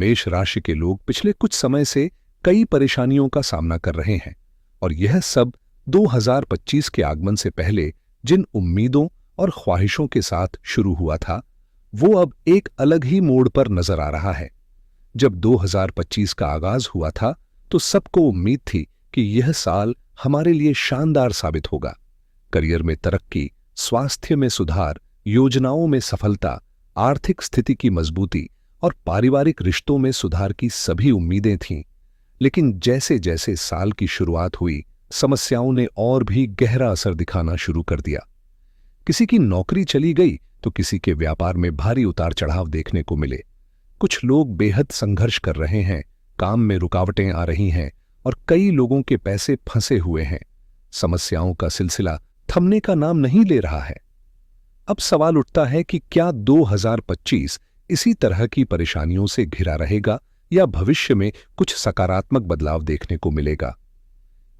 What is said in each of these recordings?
मेष राशि के लोग पिछले कुछ समय से कई परेशानियों का सामना कर रहे हैं और यह सब 2025 के आगमन से पहले जिन उम्मीदों और ख्वाहिशों के साथ शुरू हुआ था, वो अब एक अलग ही मोड़ पर नजर आ रहा है। जब 2025 का आगाज हुआ था तो सबको उम्मीद थी कि यह साल हमारे लिए शानदार साबित होगा। करियर में तरक्की, स्वास्थ्य में सुधार, योजनाओं में सफलता, आर्थिक स्थिति की मजबूती और पारिवारिक रिश्तों में सुधार की सभी उम्मीदें थीं। लेकिन जैसे जैसे साल की शुरुआत हुई, समस्याओं ने और भी गहरा असर दिखाना शुरू कर दिया। किसी की नौकरी चली गई तो किसी के व्यापार में भारी उतार चढ़ाव देखने को मिले। कुछ लोग बेहद संघर्ष कर रहे हैं, काम में रुकावटें आ रही हैं और कई लोगों के पैसे फंसे हुए हैं। समस्याओं का सिलसिला थमने का नाम नहीं ले रहा है। अब सवाल उठता है कि क्या 2025 इसी तरह की परेशानियों से घिरा रहेगा या भविष्य में कुछ सकारात्मक बदलाव देखने को मिलेगा।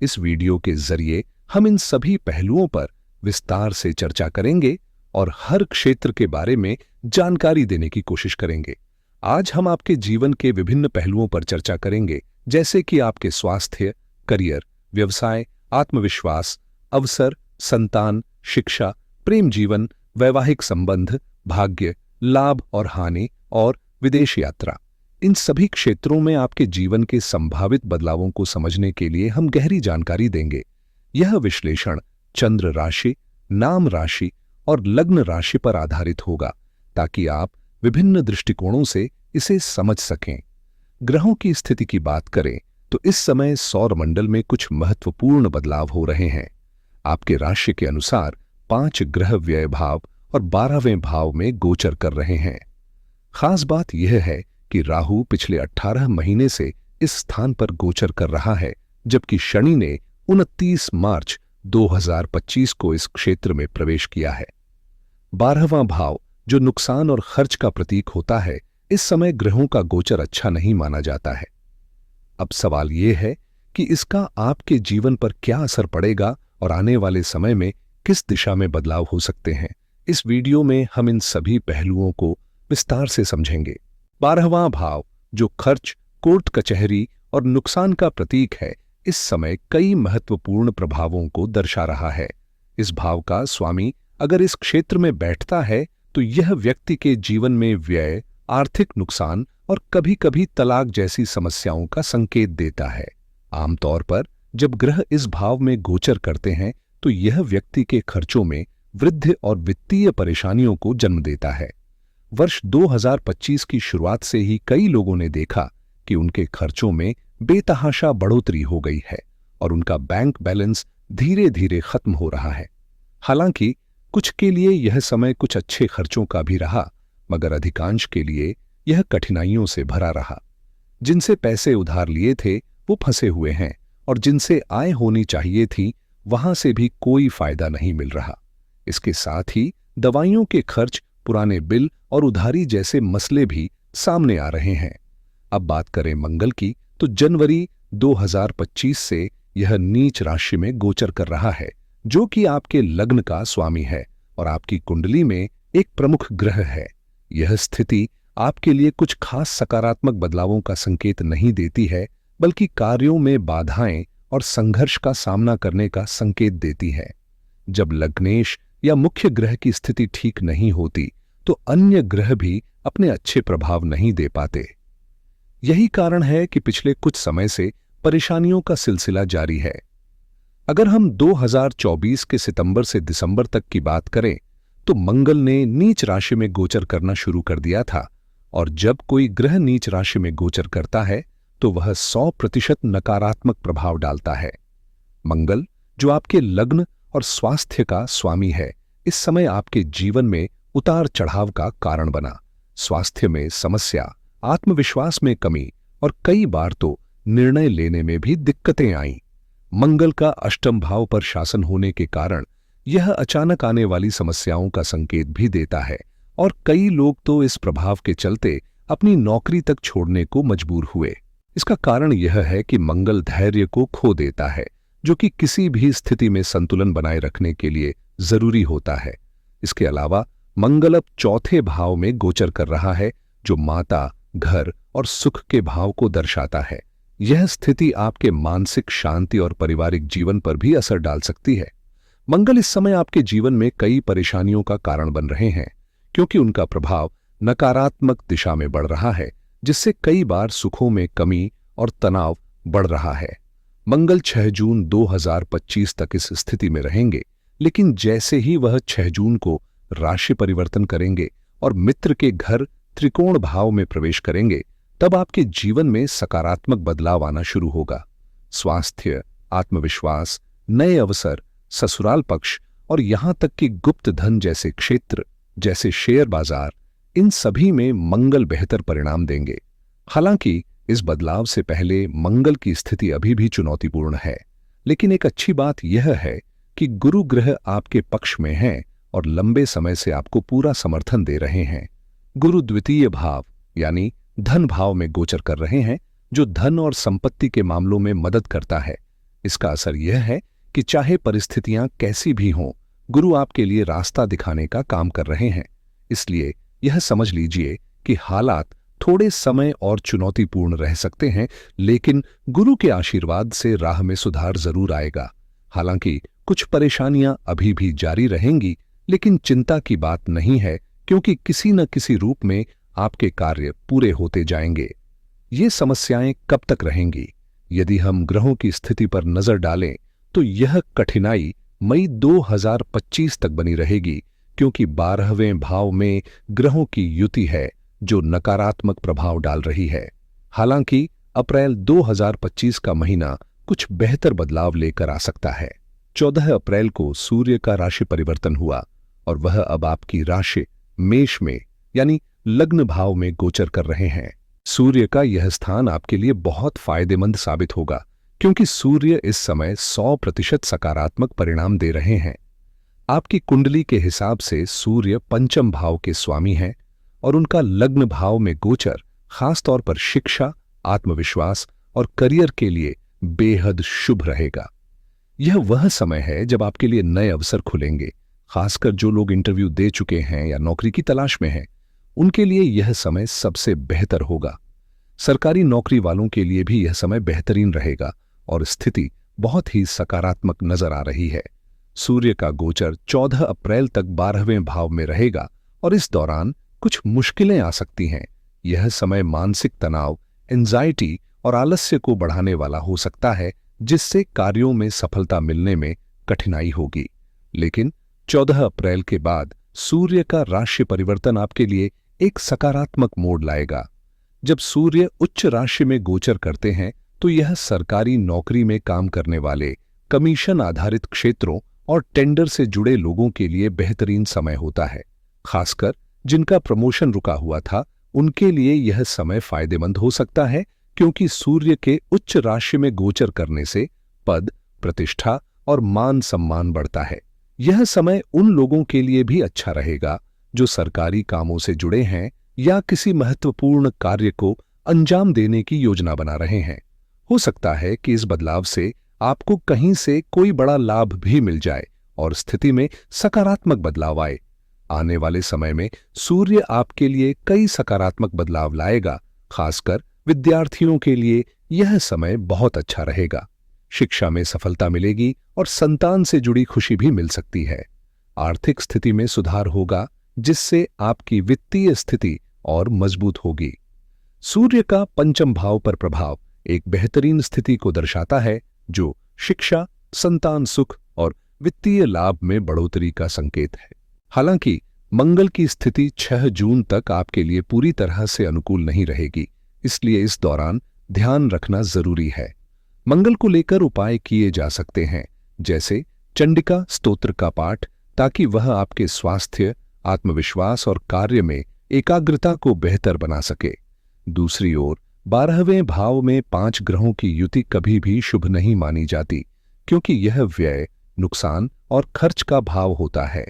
इस वीडियो के जरिए हम इन सभी पहलुओं पर विस्तार से चर्चा करेंगे और हर क्षेत्र के बारे में जानकारी देने की कोशिश करेंगे। आज हम आपके जीवन के विभिन्न पहलुओं पर चर्चा करेंगे, जैसे कि आपके स्वास्थ्य, करियर, व्यवसाय, आत्मविश्वास, अवसर, संतान, शिक्षा, प्रेम जीवन, वैवाहिक संबंध, भाग्य, लाभ और हानि और विदेश यात्रा। इन सभी क्षेत्रों में आपके जीवन के संभावित बदलावों को समझने के लिए हम गहरी जानकारी देंगे। यह विश्लेषण चंद्र राशि, नाम राशि और लग्न राशि पर आधारित होगा, ताकि आप विभिन्न दृष्टिकोणों से इसे समझ सकें। ग्रहों की स्थिति की बात करें तो इस समय सौर मंडल में कुछ महत्वपूर्ण बदलाव हो रहे हैं। आपके राशि के अनुसार 5 ग्रह व्यय भाव और 12वें भाव में गोचर कर रहे हैं। खास बात यह है कि राहु पिछले 18 महीने से इस स्थान पर गोचर कर रहा है, जबकि शनि ने 29 मार्च 2025 को इस क्षेत्र में प्रवेश किया है। 12वां भाव, जो नुकसान और खर्च का प्रतीक होता है, इस समय ग्रहों का गोचर अच्छा नहीं माना जाता है। अब सवाल यह है कि इसका आपके जीवन पर क्या असर पड़ेगा और आने वाले समय में किस दिशा में बदलाव हो सकते हैं। इस वीडियो में हम इन सभी पहलुओं को विस्तार से समझेंगे। 12वां भाव, जो खर्च, कोर्ट कचहरी और नुकसान का प्रतीक है, इस समय कई महत्वपूर्ण प्रभावों को दर्शा रहा है। इस भाव का स्वामी अगर इस क्षेत्र में बैठता है तो यह व्यक्ति के जीवन में व्यय, आर्थिक नुकसान और कभी-कभी तलाक जैसी समस्याओं का संकेत देता है। आमतौर पर जब ग्रह इस भाव में गोचर करते हैं तो यह व्यक्ति के खर्चों में वृद्धि और वित्तीय परेशानियों को जन्म देता है। वर्ष 2025 की शुरुआत से ही कई लोगों ने देखा कि उनके खर्चों में बेतहाशा बढ़ोतरी हो गई है और उनका बैंक बैलेंस धीरे धीरे खत्म हो रहा है। हालांकि कुछ के लिए यह समय कुछ अच्छे खर्चों का भी रहा, मगर अधिकांश के लिए यह कठिनाइयों से भरा रहा। जिनसे पैसे उधार लिए थे वो फंसे हुए हैं और जिनसे आय होनी चाहिए थी वहां से भी कोई फायदा नहीं मिल रहा। इसके साथ ही दवाइयों के खर्च, पुराने बिल और उधारी जैसे मसले भी सामने आ रहे हैं। अब बात करें मंगल की, तो जनवरी 2025 से यह नीच राशि में गोचर कर रहा है, जो कि आपके लग्न का स्वामी है और आपकी कुंडली में एक प्रमुख ग्रह है। यह स्थिति आपके लिए कुछ खास सकारात्मक बदलावों का संकेत नहीं देती है, बल्कि कार्यों में बाधाएं और संघर्ष का सामना करने का संकेत देती है। जब लग्नेश या मुख्य ग्रह की स्थिति ठीक नहीं होती तो अन्य ग्रह भी अपने अच्छे प्रभाव नहीं दे पाते। यही कारण है कि पिछले कुछ समय से परेशानियों का सिलसिला जारी है। अगर हम 2024 के सितंबर से दिसंबर तक की बात करें तो मंगल ने नीच राशि में गोचर करना शुरू कर दिया था, और जब कोई ग्रह नीच राशि में गोचर करता है तो वह 100% नकारात्मक प्रभाव डालता है। मंगल, जो आपके लग्न और स्वास्थ्य का स्वामी है, इस समय आपके जीवन में उतार चढ़ाव का कारण बना। स्वास्थ्य में समस्या, आत्मविश्वास में कमी और कई बार तो निर्णय लेने में भी दिक्कतें आईं। मंगल का अष्टम भाव पर शासन होने के कारण यह अचानक आने वाली समस्याओं का संकेत भी देता है, और कई लोग तो इस प्रभाव के चलते अपनी नौकरी तक छोड़ने को मजबूर हुए। इसका कारण यह है कि मंगल धैर्य को खो देता है, जो कि किसी भी स्थिति में संतुलन बनाए रखने के लिए जरूरी होता है। इसके अलावा मंगल अब चौथे भाव में गोचर कर रहा है, जो माता, घर और सुख के भाव को दर्शाता है। यह स्थिति आपके मानसिक शांति और पारिवारिक जीवन पर भी असर डाल सकती है। मंगल इस समय आपके जीवन में कई परेशानियों का कारण बन रहे हैं, क्योंकि उनका प्रभाव नकारात्मक दिशा में बढ़ रहा है, जिससे कई बार सुखों में कमी और तनाव बढ़ रहा है। मंगल 6 जून 2025 तक इस स्थिति में रहेंगे, लेकिन जैसे ही वह 6 जून को राशि परिवर्तन करेंगे और मित्र के घर त्रिकोण भाव में प्रवेश करेंगे, तब आपके जीवन में सकारात्मक बदलाव आना शुरू होगा। स्वास्थ्य, आत्मविश्वास, नए अवसर, ससुराल पक्ष और यहां तक कि गुप्त धन जैसे क्षेत्र, जैसे शेयर बाजार, इन सभी में मंगल बेहतर परिणाम देंगे। हालांकि इस बदलाव से पहले मंगल की स्थिति अभी भी चुनौतीपूर्ण है, लेकिन एक अच्छी बात यह है कि गुरु ग्रह आपके पक्ष में हैं और लंबे समय से आपको पूरा समर्थन दे रहे हैं। गुरु द्वितीय भाव यानी धन भाव में गोचर कर रहे हैं, जो धन और संपत्ति के मामलों में मदद करता है। इसका असर यह है कि चाहे परिस्थितियां कैसी भी हों, गुरु आपके लिए रास्ता दिखाने का काम कर रहे हैं। इसलिए यह समझ लीजिए कि हालात थोड़े समय और चुनौतीपूर्ण रह सकते हैं, लेकिन गुरु के आशीर्वाद से राह में सुधार जरूर आएगा। हालांकि कुछ परेशानियां अभी भी जारी रहेंगी, लेकिन चिंता की बात नहीं है, क्योंकि किसी न किसी रूप में आपके कार्य पूरे होते जाएंगे। ये समस्याएं कब तक रहेंगी? यदि हम ग्रहों की स्थिति पर नजर डालें तो यह कठिनाई मई 2025 तक बनी रहेगी, क्योंकि 12वें भाव में ग्रहों की युति है जो नकारात्मक प्रभाव डाल रही है। हालांकि अप्रैल 2025 का महीना कुछ बेहतर बदलाव लेकर आ सकता है। 14 अप्रैल को सूर्य का राशि परिवर्तन हुआ और वह अब आपकी राशि मेष में यानी लग्न भाव में गोचर कर रहे हैं। सूर्य का यह स्थान आपके लिए बहुत फायदेमंद साबित होगा, क्योंकि सूर्य इस समय 100% सकारात्मक परिणाम दे रहे हैं। आपकी कुंडली के हिसाब से सूर्य पंचम भाव के स्वामी हैं और उनका लग्न भाव में गोचर खासतौर पर शिक्षा, आत्मविश्वास और करियर के लिए बेहद शुभ रहेगा। यह वह समय है जब आपके लिए नए अवसर खुलेंगे। खासकर जो लोग इंटरव्यू दे चुके हैं या नौकरी की तलाश में हैं, उनके लिए यह समय सबसे बेहतर होगा। सरकारी नौकरी वालों के लिए भी यह समय बेहतरीन रहेगा और स्थिति बहुत ही सकारात्मक नजर आ रही है। सूर्य का गोचर 14 अप्रैल तक 12वें भाव में रहेगा और इस दौरान कुछ मुश्किलें आ सकती हैं। यह समय मानसिक तनाव, एंजाइटी और आलस्य को बढ़ाने वाला हो सकता है, जिससे कार्यों में सफलता मिलने में कठिनाई होगी। लेकिन 14 अप्रैल के बाद सूर्य का राशि परिवर्तन आपके लिए एक सकारात्मक मोड़ लाएगा। जब सूर्य उच्च राशि में गोचर करते हैं तो यह सरकारी नौकरी में काम करने वाले, कमीशन आधारित क्षेत्रों और टेंडर से जुड़े लोगों के लिए बेहतरीन समय होता है। खासकर जिनका प्रमोशन रुका हुआ था, उनके लिए यह समय फायदेमंद हो सकता है, क्योंकि सूर्य के उच्च राशि में गोचर करने से पद, प्रतिष्ठा और मान सम्मान बढ़ता है। यह समय उन लोगों के लिए भी अच्छा रहेगा जो सरकारी कामों से जुड़े हैं या किसी महत्वपूर्ण कार्य को अंजाम देने की योजना बना रहे हैं। हो सकता है कि इस बदलाव से आपको कहीं से कोई बड़ा लाभ भी मिल जाए और स्थिति में सकारात्मक बदलाव आए। आने वाले समय में सूर्य आपके लिए कई सकारात्मक बदलाव लाएगा। खासकर विद्यार्थियों के लिए यह समय बहुत अच्छा रहेगा। शिक्षा में सफलता मिलेगी और संतान से जुड़ी खुशी भी मिल सकती है। आर्थिक स्थिति में सुधार होगा, जिससे आपकी वित्तीय स्थिति और मजबूत होगी। सूर्य का पंचम भाव पर प्रभाव एक बेहतरीन स्थिति को दर्शाता है, जो शिक्षा, संतान सुख और वित्तीय लाभ में बढ़ोतरी का संकेत है। हालांकि मंगल की स्थिति 6 जून तक आपके लिए पूरी तरह से अनुकूल नहीं रहेगी, इसलिए इस दौरान ध्यान रखना जरूरी है। मंगल को लेकर उपाय किए जा सकते हैं, जैसे चंडिका स्तोत्र का पाठ, ताकि वह आपके स्वास्थ्य, आत्मविश्वास और कार्य में एकाग्रता को बेहतर बना सके। दूसरी ओर 12वें भाव में 5 ग्रहों की युति कभी भी शुभ नहीं मानी जाती, क्योंकि यह व्यय, नुकसान और खर्च का भाव होता है।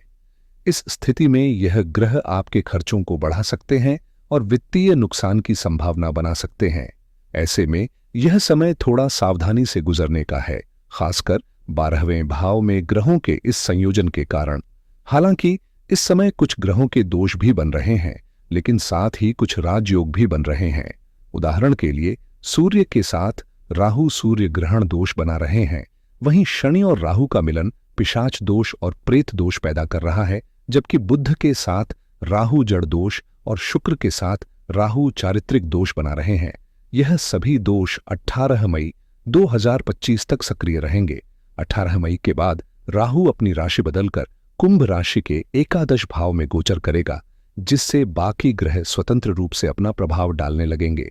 इस स्थिति में यह ग्रह आपके खर्चों को बढ़ा सकते हैं और वित्तीय नुकसान की संभावना बना सकते हैं। ऐसे में यह समय थोड़ा सावधानी से गुजरने का है, खासकर 12वें भाव में ग्रहों के इस संयोजन के कारण। हालांकि इस समय कुछ ग्रहों के दोष भी बन रहे हैं, लेकिन साथ ही कुछ राजयोग भी बन रहे हैं। उदाहरण के लिए सूर्य के साथ राहु सूर्य ग्रहण दोष बना रहे हैं, वहीं शनि और राहु का मिलन पिशाच दोष और प्रेत दोष पैदा कर रहा है, जबकि बुध के साथ राहु जड़ दोष और शुक्र के साथ राहु चारित्रिक दोष बना रहे हैं। यह सभी दोष 18 मई 2025 तक सक्रिय रहेंगे। 18 मई के बाद राहु अपनी राशि बदलकर कुंभ राशि के एकादश भाव में गोचर करेगा, जिससे बाकी ग्रह स्वतंत्र रूप से अपना प्रभाव डालने लगेंगे।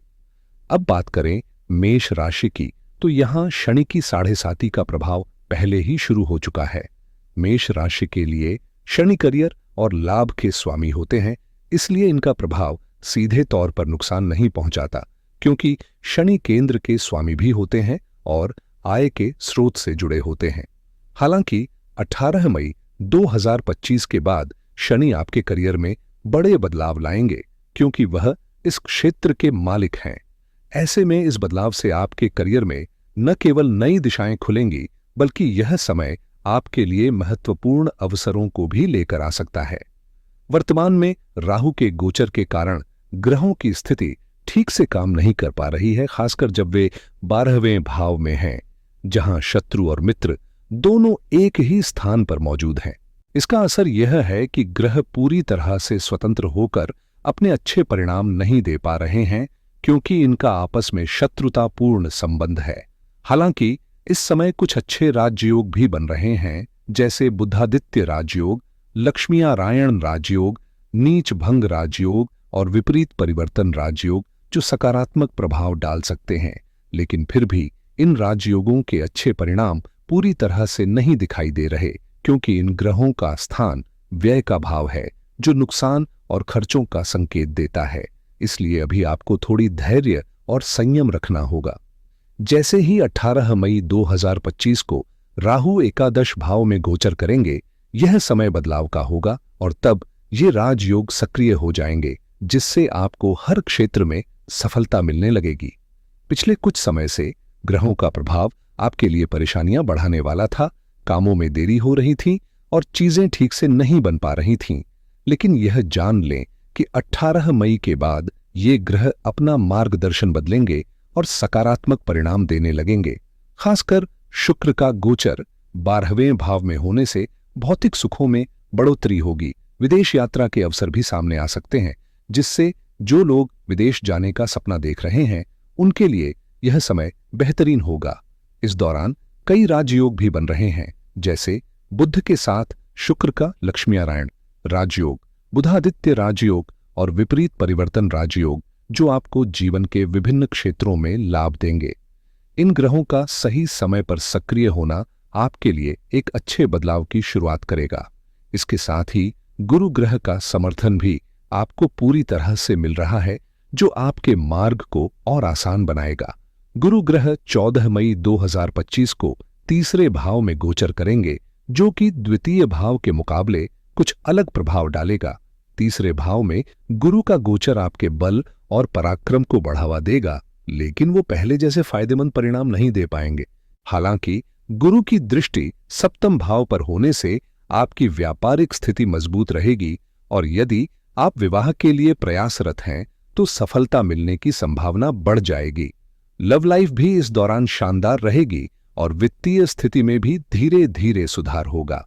अब बात करें मेष राशि की, तो यहां शनि की 7.5 का प्रभाव पहले ही शुरू हो चुका है। मेष राशि के लिए शनि करियर और लाभ के स्वामी होते हैं, इसलिए इनका प्रभाव सीधे तौर पर नुकसान नहीं पहुंचाता, क्योंकि शनि केंद्र के स्वामी भी होते हैं और आय के स्रोत से जुड़े होते हैं। हालांकि 18 मई 2025 के बाद शनि आपके करियर में बड़े बदलाव लाएंगे, क्योंकि वह इस क्षेत्र के मालिक हैं। ऐसे में इस बदलाव से आपके करियर में न केवल नई दिशाएं खुलेंगी, बल्कि यह समय आपके लिए महत्वपूर्ण अवसरों को भी लेकर आ सकता है। वर्तमान में राहु के गोचर के कारण ग्रहों की स्थिति ठीक से काम नहीं कर पा रही है, खासकर जब वे 12वें भाव में हैं, जहां शत्रु और मित्र दोनों एक ही स्थान पर मौजूद हैं। इसका असर यह है कि ग्रह पूरी तरह से स्वतंत्र होकर अपने अच्छे परिणाम नहीं दे पा रहे हैं, क्योंकि इनका आपस में शत्रुतापूर्ण संबंध है। हालांकि इस समय कुछ अच्छे राजयोग भी बन रहे हैं, जैसे बुधादित्य राजयोग, लक्ष्मीनारायण राजयोग, नीच भंग राजयोग और विपरीत परिवर्तन राजयोग, जो सकारात्मक प्रभाव डाल सकते हैं। लेकिन फिर भी इन राजयोगों के अच्छे परिणाम पूरी तरह से नहीं दिखाई दे रहे, क्योंकि इन ग्रहों का स्थान व्यय का भाव है, जो नुकसान और खर्चों का संकेत देता है। इसलिए अभी आपको थोड़ी धैर्य और संयम रखना होगा। जैसे ही 18 मई 2025 को राहु एकादश भाव में गोचर करेंगे, यह समय बदलाव का होगा और तब ये राजयोग सक्रिय हो जाएंगे, जिससे आपको हर क्षेत्र में सफलता मिलने लगेगी। पिछले कुछ समय से ग्रहों का प्रभाव आपके लिए परेशानियां बढ़ाने वाला था। कामों में देरी हो रही थी और चीजें ठीक से नहीं बन पा रही थीं। लेकिन यह जान लें कि 18 मई के बाद ये ग्रह अपना मार्गदर्शन बदलेंगे और सकारात्मक परिणाम देने लगेंगे। खासकर शुक्र का गोचर 12वें भाव में होने से भौतिक सुखों में बढ़ोतरी होगी। विदेश यात्रा के अवसर भी सामने आ सकते हैं, जिससे जो लोग विदेश जाने का सपना देख रहे हैं, उनके लिए यह समय बेहतरीन होगा। इस दौरान कई राजयोग भी बन रहे हैं, जैसे बुध के साथ शुक्र का लक्ष्मीनारायण राजयोग, बुधादित्य राजयोग और विपरीत परिवर्तन राजयोग, जो आपको जीवन के विभिन्न क्षेत्रों में लाभ देंगे। इन ग्रहों का सही समय पर सक्रिय होना आपके लिए एक अच्छे बदलाव की शुरुआत करेगा। इसके साथ ही गुरु ग्रह का समर्थन भी आपको पूरी तरह से मिल रहा है, जो आपके मार्ग को और आसान बनाएगा। गुरु ग्रह 14 मई 2025 को तीसरे भाव में गोचर करेंगे, जो कि द्वितीय भाव के मुकाबले कुछ अलग प्रभाव डालेगा। तीसरे भाव में गुरु का गोचर आपके बल और पराक्रम को बढ़ावा देगा, लेकिन वो पहले जैसे फायदेमंद परिणाम नहीं दे पाएंगे। हालांकि गुरु की दृष्टि सप्तम भाव पर होने से आपकी व्यापारिक स्थिति मजबूत रहेगी और यदि आप विवाह के लिए प्रयासरत हैं तो सफलता मिलने की संभावना बढ़ जाएगी। लव लाइफ भी इस दौरान शानदार रहेगी और वित्तीय स्थिति में भी धीरे धीरे सुधार होगा।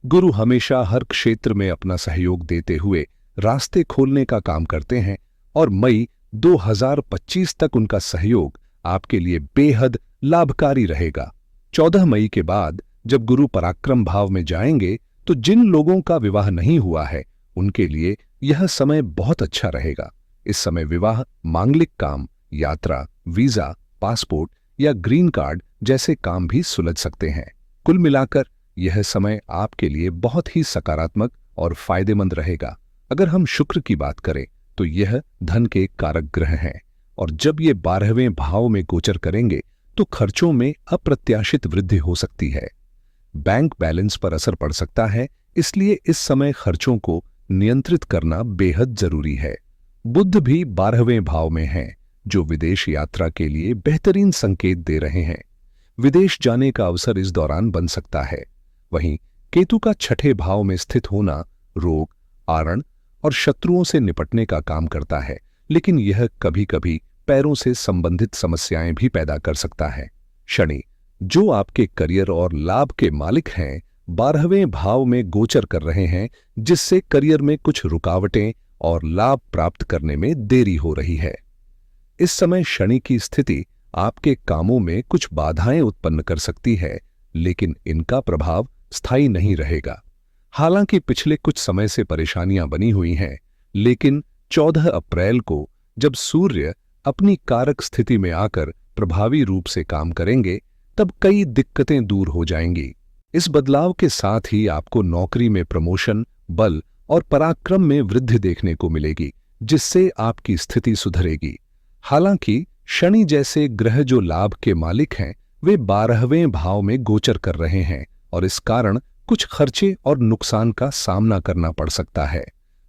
गुरु हमेशा हर क्षेत्र में अपना सहयोग देते हुए रास्ते खोलने का काम करते हैं और मई 2025 तक उनका सहयोग आपके लिए बेहद लाभकारी रहेगा। 14 मई के बाद जब गुरु पराक्रम भाव में जाएंगे तो जिन लोगों का विवाह नहीं हुआ है उनके लिए यह समय बहुत अच्छा रहेगा। इस समय विवाह, मांगलिक काम, यात्रा, वीजा, पासपोर्ट या ग्रीन कार्ड जैसे काम भी सुलझ सकते हैं। कुल मिलाकर यह समय आपके लिए बहुत ही सकारात्मक और फायदेमंद रहेगा। अगर हम शुक्र की बात करें तो यह धन के कारक ग्रह हैं और जब ये 12वें भाव में गोचर करेंगे तो खर्चों में अप्रत्याशित वृद्धि हो सकती है। बैंक बैलेंस पर असर पड़ सकता है, इसलिए इस समय खर्चों को नियंत्रित करना बेहद जरूरी है। बुध भी 12वें भाव में हैं, जो विदेश यात्रा के लिए बेहतरीन संकेत दे रहे हैं। विदेश जाने का अवसर इस दौरान बन सकता है। वहीं केतु का 6ठे भाव में स्थित होना रोग, आरण और शत्रुओं से निपटने का काम करता है, लेकिन यह कभी-कभी पैरों से संबंधित समस्याएं भी पैदा कर सकता है। शनि, जो आपके करियर और लाभ के मालिक हैं, 12वें भाव में गोचर कर रहे हैं, जिससे करियर में कुछ रुकावटें और लाभ प्राप्त करने में देरी हो रही है। इस समय शनि की स्थिति आपके कामों में कुछ बाधाएं उत्पन्न कर सकती है, लेकिन इनका प्रभाव स्थायी नहीं रहेगा। हालांकि पिछले कुछ समय से परेशानियां बनी हुई हैं, लेकिन 14 अप्रैल को जब सूर्य अपनी कारक स्थिति में आकर प्रभावी रूप से काम करेंगे, तब कई दिक्कतें दूर हो जाएंगी। इस बदलाव के साथ ही आपको नौकरी में प्रमोशन, बल और पराक्रम में वृद्धि देखने को मिलेगी, जिससे आपकी स्थिति सुधरेगी। हालांकि शनि जैसे ग्रह जो लाभ के मालिक हैं, वे 12वें भाव में गोचर कर रहे हैं और इस कारण कुछ खर्चे और नुकसान का सामना करना पड़ सकता है।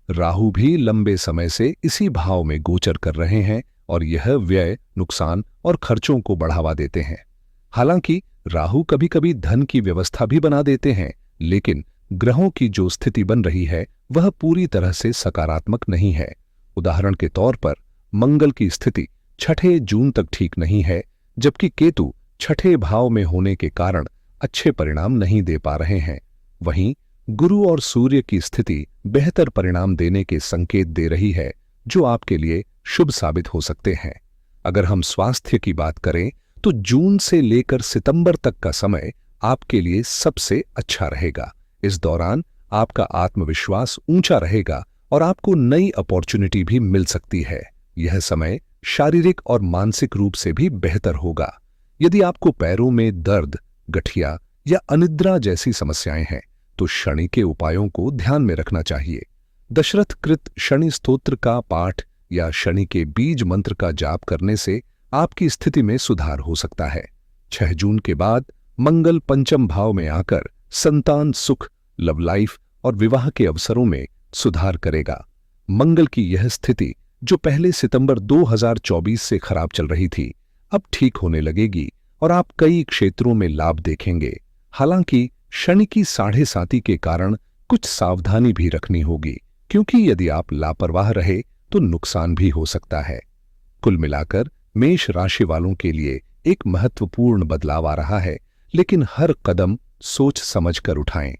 राहु भी लंबे समय से इसी भाव में गोचर कर रहे हैं और यह व्यय, नुकसान और खर्चों को बढ़ावा देते हैं। हालांकि राहु कभी-कभी धन की व्यवस्था भी बना देते हैं, लेकिन ग्रहों की जो स्थिति बन रही है वह पूरी तरह से सकारात्मक नहीं है। उदाहरण के तौर पर मंगल की स्थिति 6 जून तक ठीक नहीं है, जबकि केतु 6 भाव में होने के कारण अच्छे परिणाम नहीं दे पा रहे हैं। वहीं गुरु और सूर्य की स्थिति बेहतर परिणाम देने के संकेत दे रही है, जो आपके लिए शुभ साबित हो सकते हैं। अगर हम स्वास्थ्य की बात करें तो जून से लेकर सितंबर तक का समय आपके लिए सबसे अच्छा रहेगा। इस दौरान आपका आत्मविश्वास ऊंचा रहेगा और आपको नई अपॉर्चुनिटी भी मिल सकती है। यह समय शारीरिक और मानसिक रूप से भी बेहतर होगा। यदि आपको पैरों में दर्द, गठिया या अनिद्रा जैसी समस्याएं हैं, तो शनि के उपायों को ध्यान में रखना चाहिए। दशरथ कृत शनि स्तोत्र का पाठ या शनि के बीज मंत्र का जाप करने से आपकी स्थिति में सुधार हो सकता है। 6 जून के बाद मंगल पंचम भाव में आकर संतान सुख, लव लाइफ और विवाह के अवसरों में सुधार करेगा। मंगल की यह स्थिति जो पहले सितंबर 2024 से खराब चल रही थी, अब ठीक होने लगेगी और आप कई क्षेत्रों में लाभ देखेंगे। हालांकि शनि की 7.5 के कारण कुछ सावधानी भी रखनी होगी, क्योंकि यदि आप लापरवाह रहे तो नुकसान भी हो सकता है। कुल मिलाकर मेष राशि वालों के लिए एक महत्वपूर्ण बदलाव आ रहा है, लेकिन हर कदम सोच समझकर उठाएं।